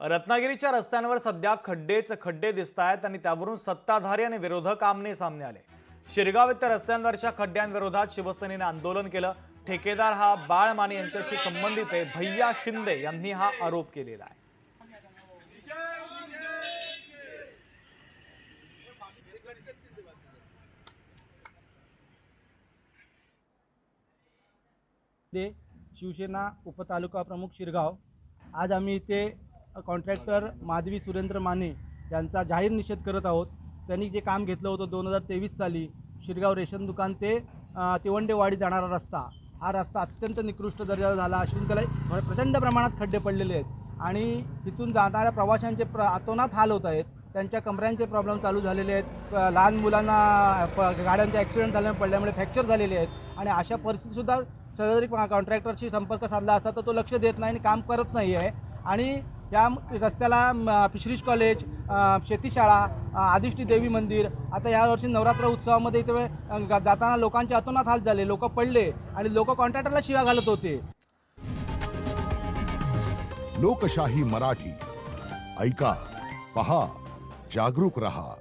रत्नागिरीच्या रस्त्यांवर सध्या खड्डेच खड्डे दिसत आहेत आणि त्यावरून सत्ताधारी आणि विरोधक आमने सामने आले। शिरगाव येथे रस्त्यांवरच्या खड्ड्यांविरोधात शिवसेनेने आंदोलन केलं। ठेकेदार हा बाळ माने यांच्याशी संबंधित आहे, भैया शिंदे यांनी हा आरोप केलेला आहे। शिवसेना उपतालुका प्रमुख शिरगाव। आज आम्ही इथे कॉन्ट्रॅक्टर माधवी सुरेंद्र माने यांचा जाहीर निषेध करत आहोत। त्यांनी जे काम घेतलं होतं 2023 साली शिरगाव रेशन दुकान ते तिवंडेवाडी जाणारा रस्ता, हा रस्ता अत्यंत निकृष्ट दर्जाचा झाला असून त्याला प्रचंड प्रमाणात खड्डे पडलेले आहेत आणि तिथून जाणाऱ्या प्रवाशांचे अतोनात हाल होत आहेत। त्यांच्या कमऱ्यांचे प्रॉब्लेम चालू झालेले आहेत, लहान मुलांना गाड्यांचे ॲक्सिडेंट पडल्यामुळे फ्रॅक्चर झालेले आहेत आणि अशा परिस्थितीसुद्धा सदरी कॉन्ट्रॅक्टरशी संपर्क साधला असता तर तो लक्ष देत नाही आणि काम करत नाही आहे। आणि या रस्त्याला फिशरीज कॉलेज, शेतीशाळा, आदिष्टी देवी मंदिर, आता यावर्षी नवरात्र उत्सवामध्ये इथे जाताना लोकांचे अतोनात हाल झाले, लोक पडले आणि लोक कॉन्ट्रॅक्टरला शिव्या घालत होते। लोकशाही मराठी ऐका, पहा, जागरूक रहा।